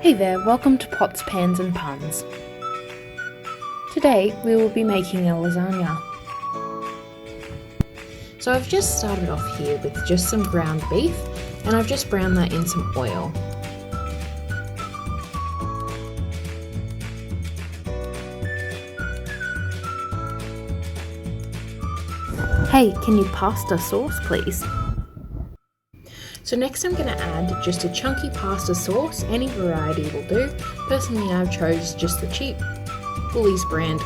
Hey there, welcome to Pots, Pans and Puns. Today we will be making a lasagna. So I've just started off here with just some ground beef and I've just browned that in some oil. Hey, can you pasta sauce please? So next I'm going to add just a chunky pasta sauce, any variety will do. Personally I've chose just the cheap Woolies brand.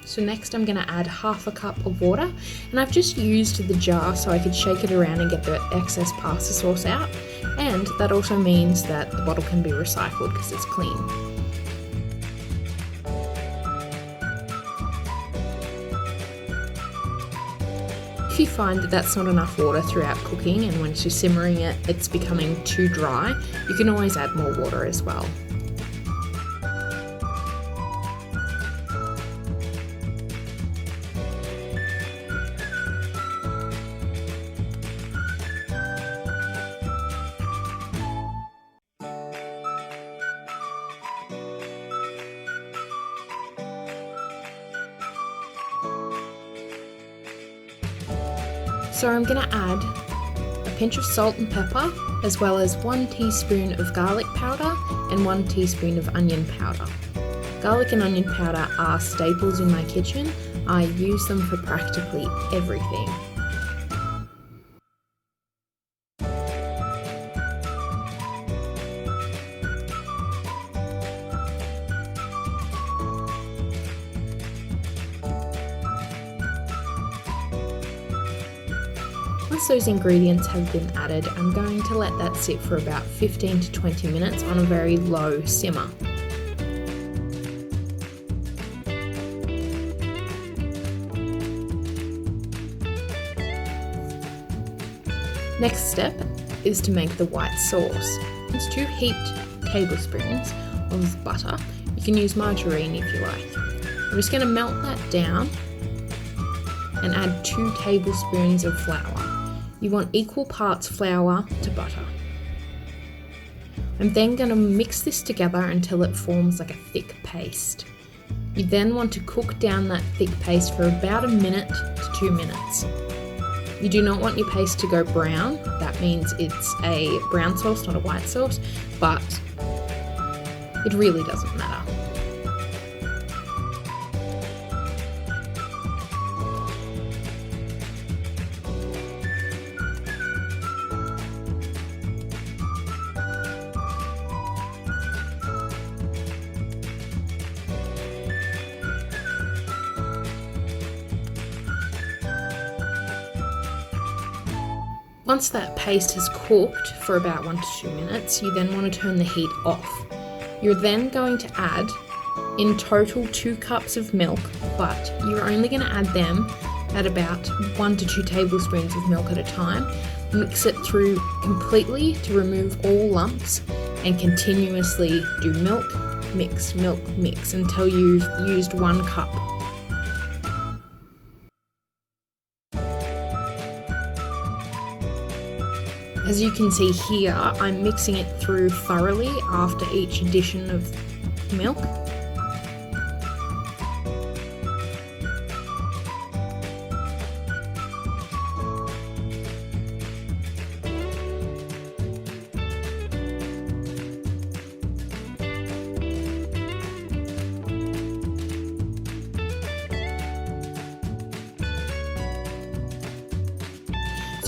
So next I'm going to add half a cup of water, and I've just used the jar so I could shake it around and get the excess pasta sauce out, and that also means that the bottle can be recycled because it's clean. If you find that that's not enough water throughout cooking and once you're simmering it it's becoming too dry, you can always add more water as well. So I'm going to add a pinch of salt and pepper, as well as 1 teaspoon of garlic powder and 1 teaspoon of onion powder. Garlic and onion powder are staples in my kitchen. I use them for practically everything. Once those ingredients have been added, I'm going to let that sit for about 15 to 20 minutes on a very low simmer. Next step is to make the white sauce. It's 2 heaped tablespoons of butter. You can use margarine if you like. I'm just going to melt that down and add 2 tablespoons of flour. You want equal parts flour to butter. I'm then going to mix this together until it forms like a thick paste. You then want to cook down that thick paste for about 1 minute to 2 minutes. You do not want your paste to go brown. That means it's a brown sauce, not a white sauce, but it really doesn't matter. Once that paste has cooked for about 1 to 2 minutes, you then want to turn the heat off. You're then going to add, in total, 2 cups of milk, but you're only going to add them at about 1 to 2 tablespoons of milk at a time. Mix it through completely to remove all lumps and continuously do milk, mix until you've used 1 cup. As you can see here, I'm mixing it through thoroughly after each addition of milk.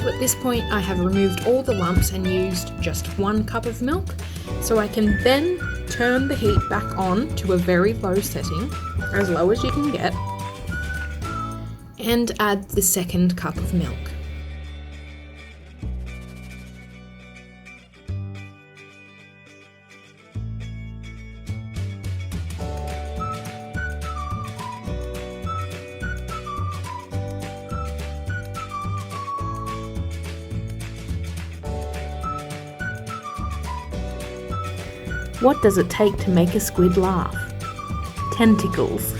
So at this point I have removed all the lumps and used just 1 cup of milk, so I can then turn the heat back on to a very low setting, as low as you can get, and add the second cup of milk. What does it take to make a squid laugh? Tentacles.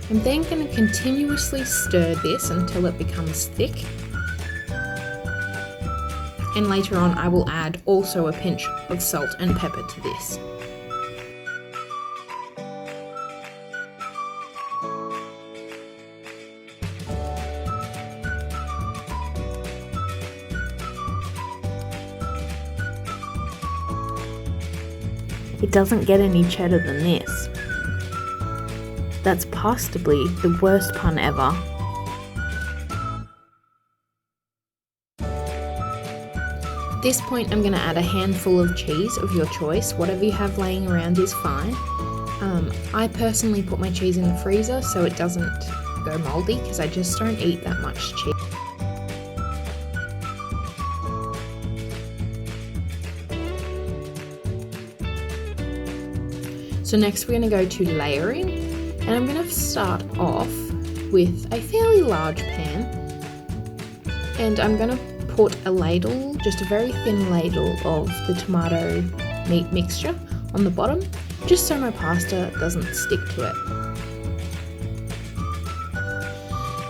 I'm then going to continuously stir this until it becomes thick. And later on I will add also a pinch of salt and pepper to this. It doesn't get any cheddar than this. That's possibly the worst pun ever. At this point I'm going to add a handful of cheese of your choice. Whatever you have laying around is fine. I personally put my cheese in the freezer so it doesn't go moldy because I just don't eat that much cheese. So next we're going to go to layering, and I'm going to start off with a fairly large pan, and I'm going to put a ladle, just a very thin ladle of the tomato meat mixture on the bottom, just so my pasta doesn't stick to it.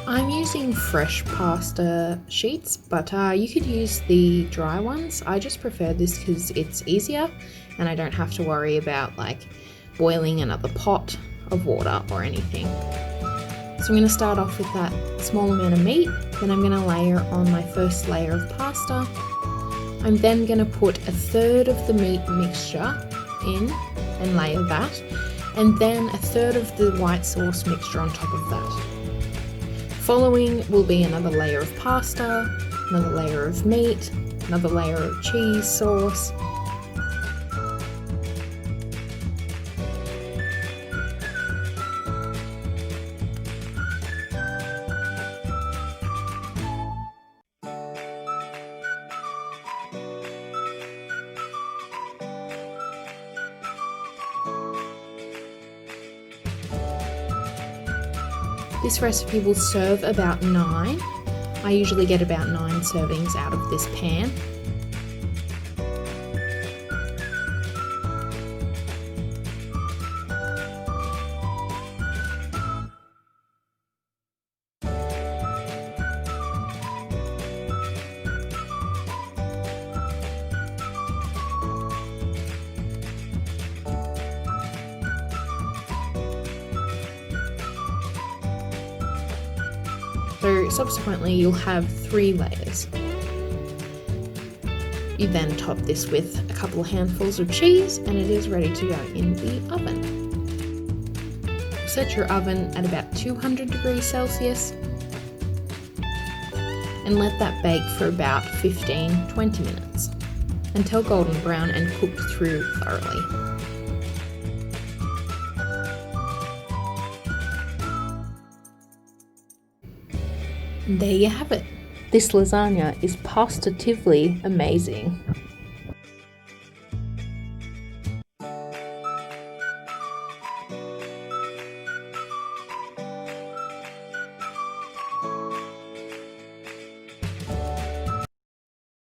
I'm using fresh pasta sheets, but you could use the dry ones. I just prefer this because it's easier and I don't have to worry about like boiling another pot of water or anything. So I'm going to start off with that small amount of meat, then I'm going to layer on my first layer of pasta. I'm then going to put a third of the meat mixture in and layer that, and then a third of the white sauce mixture on top of that. Following will be another layer of pasta, another layer of meat, another layer of cheese sauce, This recipe will serve about 9. I usually get about 9 servings out of this pan. So subsequently you'll have 3 layers. You then top this with a couple of handfuls of cheese and it is ready to go in the oven. Set your oven at about 200 degrees Celsius and let that bake for about 15-20 minutes until golden brown and cooked through thoroughly. And there you have it. This lasagna is positively amazing.